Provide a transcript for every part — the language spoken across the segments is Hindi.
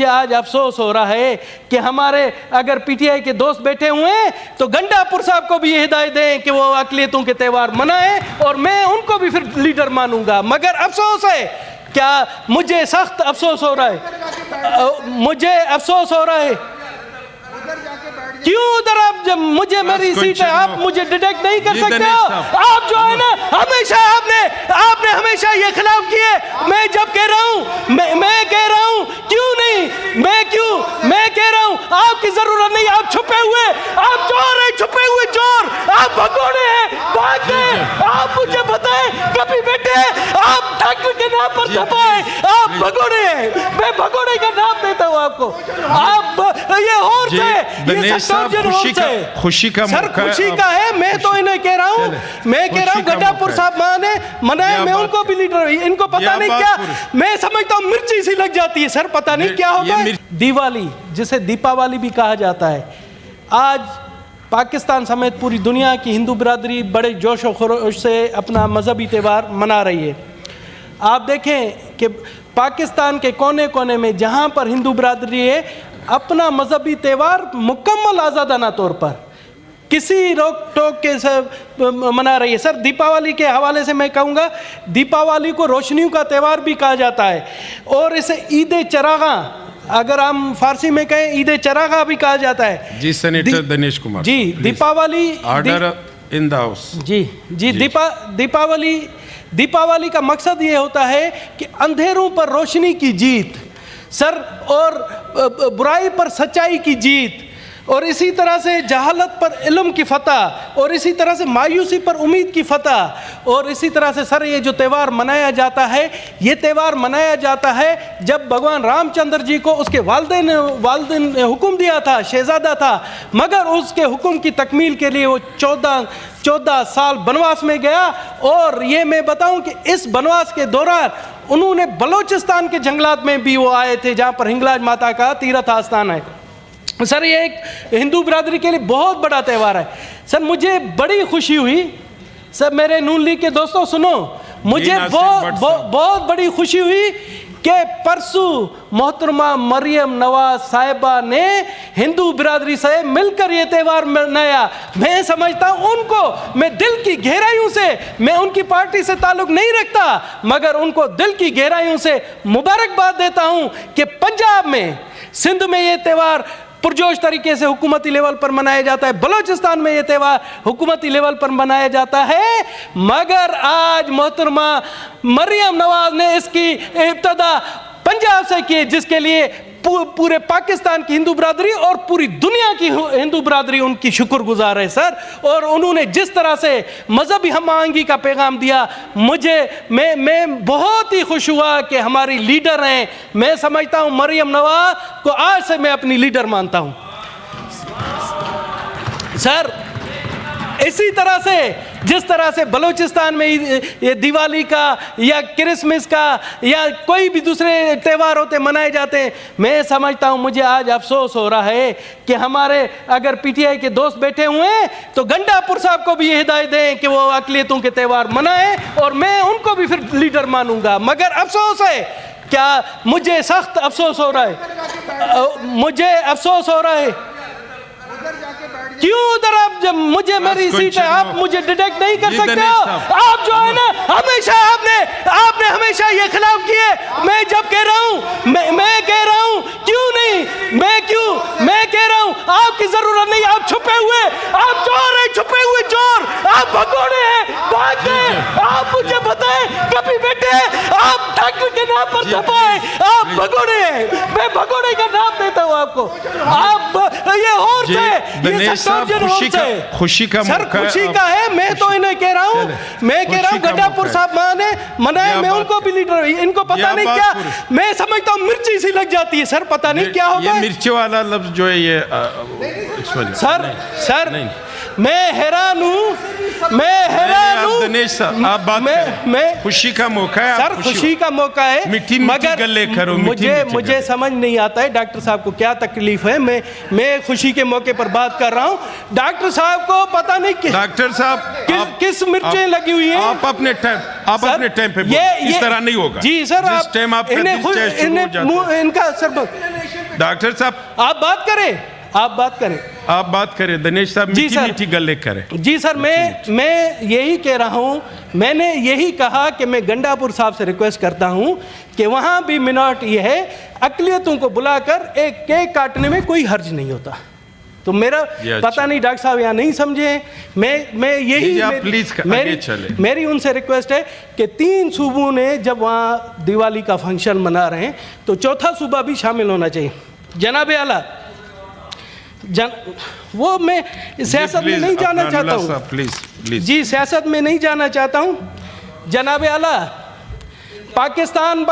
मुझे आज अफसोस हो रहा है कि हमारे अगर पीटीआई के दोस्त बैठे हुए हैं तो गंडापुर साहब को भी ये हिदायत दें कि वो अक़लियतों के त्यौहार मनाएं और मैं उनको भी फिर लीडर मानूंगा। मगर अफसोस है, क्या मुझे सख्त अफसोस हो रहा है, मुझे अफसोस हो रहा है। क्यों उधर आप, जब मुझे मेरी सीट है आप मुझे डिटेक्ट नहीं कर सकते हो? आप जो है ना हमेशा आपने हमेशा ये खिलाफ किए। मैं जब कह रहा हूँ मैं कह रहा हूँ क्यों नहीं, मैं कह रहा हूँ आपकी जरूरत नहीं। आप छुपे हुए, आप चोर है, छुपे हुए चोर, आप भगोड़े हैं, भाग गए। आप मुझे बताएं कभी बेटे आप डॉक्टर के नाम पर छपाए, आप भगोड़े हैं। मैं भगोड़े का नाम देता हूँ आपको। आप ये और से खुशी का सर खुशी का है। मैं तो इन्हें कह रहा हूँ, मैं कह रहा हूँ गंडापुर साहब मनाए, मैं उनको भी लीडर, इनको पता नहीं क्या, मैं समझता हूँ मिर्ची सी लग जाती है सर, पता नहीं क्या होता है। दिवाली जिसे दीपावली भी कहा जाता है, आज पाकिस्तान समेत पूरी दुनिया की हिंदू बिरादरी बड़े जोश और खरोश से अपना मजहबी त्यौहार मना रही है। आप देखें कि पाकिस्तान के कोने कोने में जहाँ पर हिंदू बिरादरी है अपना मजहबी त्यौहार मुकम्मल आज़ादाना तौर पर किसी रोक टोक के सब मना रही है। सर दीपावली के हवाले से मैं कहूँगा, दीपावली को रोशनियों का त्यौहार भी कहा जाता है और इसे ईद चरागा, अगर हम फारसी में कहें ईद चरागा भी कहा जाता है। जी senator Dinesh Kumar ji, Deepawali order in the house. जी दीपावली का मकसद ये होता है कि अंधेरों पर रोशनी की जीत सर, और बुराई पर सच्चाई की जीत, और इसी तरह से जहालत पर इल्म की फतह, और इसी तरह से मायूसी पर उम्मीद की फतह। और इसी तरह से सर ये जो त्यौहार मनाया जाता है, ये त्यौहार मनाया जाता है जब भगवान रामचंद्र जी को उसके वालिदैन ने हुक्म दिया था, शहजादा था, मगर उसके हुक्म की तकमील के लिए वो 14 साल बनवास में गया। और ये मैं बताऊं कि इस बनवास के दौरान उन्होंने बलोचिस्तान के जंगलात में भी वो आए थे जहाँ पर हिंगलाज माता का तीर्थ आस्थान है। सर ये एक हिंदू बिरादरी के लिए बहुत बड़ा त्यौहार है। सर मुझे बड़ी खुशी हुई, सर मेरे नून लीग के दोस्तों सुनो, मुझे बहुत बड़ी खुशी हुई कि परसों मोहतरमा मरियम नवाज साहिबा ने हिंदू बिरादरी से मिलकर ये त्यौहार मनाया। मैं समझता हूँ उनको, मैं दिल की गहराइयों से, मैं उनकी पार्टी से ताल्लुक नहीं रखता, मगर उनको दिल की गहराइयों से मुबारकबाद देता हूँ कि पंजाब में, सिंध में ये त्यौहार पुरजोश तरीके से हुकूमती लेवल पर मनाया जाता है, बलोचिस्तान में ये त्यौहार हुकूमती लेवल पर मनाया जाता है। मगर आज मोहतरमा मरियम नवाज ने इसकी इब्तदा पंजाब से की, जिसके लिए पूरे पाकिस्तान की हिंदू बिरादरी और पूरी दुनिया की हिंदू बिरादरी उनकी शुक्रगुजार है सर। और उन्होंने जिस तरह से मजहबी हम आहंगी का पैगाम दिया, मैं बहुत ही खुश हुआ कि हमारी लीडर हैं। मैं समझता हूं मरियम नवाज को आज से मैं अपनी लीडर मानता हूं सर। इसी तरह से जिस तरह से बलूचिस्तान में ये दिवाली का या क्रिसमस का या कोई भी दूसरे त्यौहार होते मनाए जाते हैं, मैं समझता हूँ मुझे आज अफसोस हो रहा है कि हमारे अगर पीटीआई के दोस्त बैठे हुए हैं तो गंडापुर साहब को भी ये हिदायत दें कि वो अक़लियतों के त्यौहार मनाएं और मैं उनको भी फिर लीडर मानूंगा। मगर अफसोस है, क्या मुझे सख्त अफसोस हो रहा है, मुझे अफसोस हो रहा है। क्यों उधर आप, जब मुझे मेरी सीट है आप मुझे डिटेक्ट नहीं कर सकते हो? आप जो है ना हमेशा आपने हमेशा ये खिलाफ किए। मैं जब कह रहा हूँ मैं कह रहा हूँ क्यों नहीं, मैं कह रहा हूँ आपकी जरूरत नहीं। आप छुपे हुए, आप चोर है, छुपे हुए चोर, आप भगोड़े हैं, भाग गए। आप मुझे बताएं कभी बेटे आप डॉक्टर के नाम पर छपाए, आप भगोड़े हैं। मैं भगोड़े का नाम देता हूँ आपको। आप ये और से खुशी का सर खुशी का है। मैं तो इन्हें कह रहा हूँ, मैं कह रहा हूँ गंडापुर साहब मनाए, मैं उनको भी लीडर, इनको पता नहीं क्या, मैं समझता हूँ मिर्ची सी लग जाती है सर, पता नहीं क्या होगा। ये मिर्ची वाला लफ्ज जो है ये सर मैं हैरान हूँ, मैं हैरान हूँ। दिनेश साहब आप बात करें, खुशी का मौका है, सर खुशी का मौका है, मीठी गल्ले करो, मुझे समझ नहीं आता है डॉक्टर साहब को क्या तकलीफ है। मैं खुशी के मौके पर बात कर रहा हूँ, डॉक्टर साहब को पता नहीं डॉक्टर साहब किस मिर्चें लगी हुई हैं। आप अपने टाइम पे इस तरह नहीं होगा जी सर। जिस टाइम आप इनका सर डॉक्टर साहब आप बात करें, आप बात करें दिनेश साहब, मीठी गल्ले करें। जी सर, मैं यही कह रहा हूँ, मैंने यही कहा कि मैं गंडापुर साहब से रिक्वेस्ट करता हूँ कि वहाँ भी मिनॉरिटी है, अक़लियतों को बुलाकर एक केक काटने में कोई हर्ज नहीं होता। तो मेरा पता नहीं डॉक्टर साहब यहाँ नहीं समझे, मैं यही मेरी उनसे रिक्वेस्ट है कि 3 सूबों ने जब वहाँ दिवाली का फंक्शन मना रहे हैं तो चौथा सूबा भी शामिल होना चाहिए। जनाब आला वो मैं सियासत में नहीं जाना चाहता हूँ, प्लीज जी सियासत में नहीं जाना चाहता हूँ। जनाब आला पाकिस्तान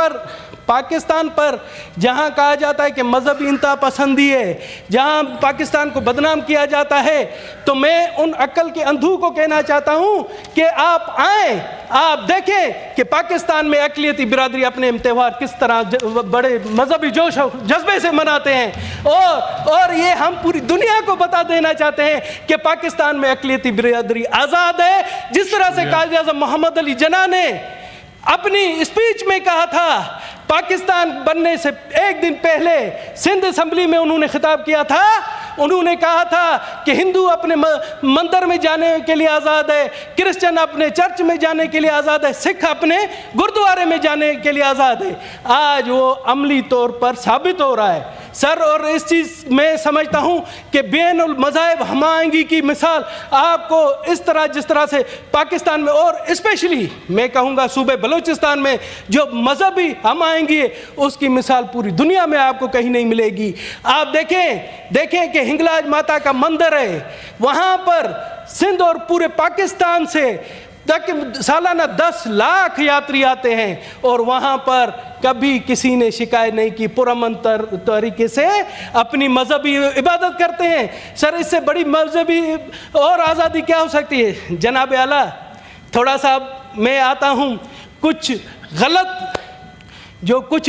पर जहाँ कहा जाता है कि मजहबी इंतहा पसंदी है, जहाँ पाकिस्तान को बदनाम किया जाता है, तो मैं उन अक्ल के अंधों को कहना चाहता हूँ कि आप आएँ, आप देखें कि पाकिस्तान में अक़लियती बिरादरी अपने त्यौहार किस तरह बड़े मजहबी जोश जज्बे से मनाते हैं। और ये हम पूरी दुनिया को बता देना चाहते हैं कि पाकिस्तान में अक़लियती बिरादरी आज़ाद है। जिस तरह से कायद आज़म मोहम्मद अली जिन्ना ने अपनी स्पीच में कहा था, पाकिस्तान बनने से एक दिन पहले सिंध असेंबली में उन्होंने खिताब किया था, उन्होंने कहा था कि हिंदू अपने मंदिर में जाने के लिए आज़ाद है, क्रिश्चियन अपने चर्च में जाने के लिए आज़ाद है, सिख अपने गुरुद्वारे में जाने के लिए आज़ाद है। आज वो अमली तौर पर साबित हो रहा है सर। और इस चीज़ में समझता हूँ कि बैनुल मज़ाहिब हमायंगी की मिसाल आपको इस तरह जिस तरह से पाकिस्तान में और स्पेशली मैं कहूँगा सूबे बलूचिस्तान में जो मजहबी हमायंगी है उसकी मिसाल पूरी दुनिया में आपको कहीं नहीं मिलेगी। आप देखें कि हिंगलाज माता का मंदिर है, वहाँ पर सिंध और पूरे पाकिस्तान से तक सालाना 10 लाख यात्री आते हैं और वहाँ पर कभी किसी ने शिकायत नहीं की, पुरअमन तरीके से अपनी मजहबी इबादत करते हैं। सर इससे बड़ी मजहबी और आज़ादी क्या हो सकती है। जनाब आला थोड़ा सा मैं आता हूँ कुछ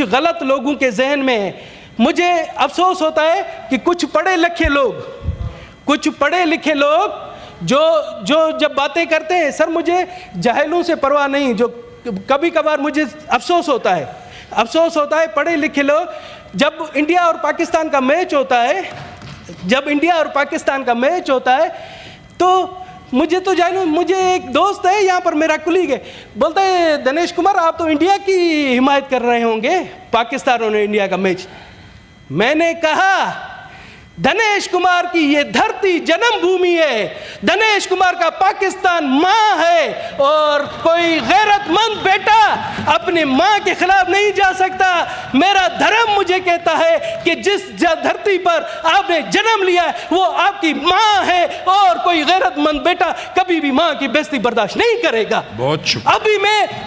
गलत लोगों के जहन में, मुझे अफसोस होता है कि कुछ पढ़े लिखे लोग जो जब बातें करते हैं सर, मुझे जाहिलों से परवाह नहीं, जो कभी कभार मुझे अफसोस होता है पढ़े लिखे लोग जब इंडिया और पाकिस्तान का मैच होता है तो मुझे एक दोस्त है यहाँ पर, मेरा कुलीग है, बोलता है दिनेश कुमार आप तो इंडिया की हिमायत कर रहे होंगे, पाकिस्तान और इंडिया का मैच। मैंने कहा दिनेश कुमार की ये धरती जन्मभूमि है, दिनेश कुमार का पाकिस्तान माँ है और कोई गैरतमंद बेटा अपनी माँ के खिलाफ नहीं जा सकता। मेरा धर्म मुझे कहता है कि जिस धरती पर आपने जन्म लिया है वो आपकी माँ है और कोई गैरतमंद बेटा कभी भी माँ की बेइज्जती बर्दाश्त नहीं करेगा। बहुत शुक्रिया। अभी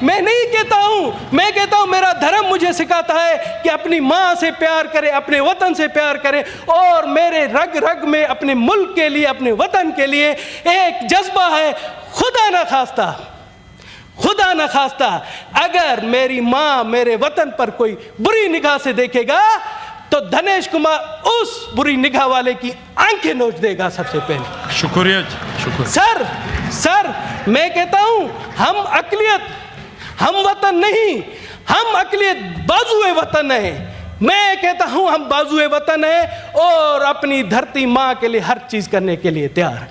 मैं नहीं कहता हूँ, मैं कहता हूँ मेरा धर्म मुझे सिखाता है कि अपनी माँ से प्यार करें, अपने वतन से प्यार करें और मेरे रग रग में अपने मुल्क के लिए, अपने वतन के लिए एक जज्बा है। खुदा न खास्ता अगर मेरी माँ मेरे वतन पर कोई बुरी निगाह से देखेगा तो दिनेश कुमार उस बुरी निगाह वाले की आंखें नोच देगा सबसे पहले। शुक्रिया जी, सर मैं कहता हूं हम वतन नहीं, हम अक़लियत बाजुए वतन है। मैं कहता हूं हम बाजुए वतन है और अपनी धरती माँ के लिए हर चीज करने के लिए तैयार है।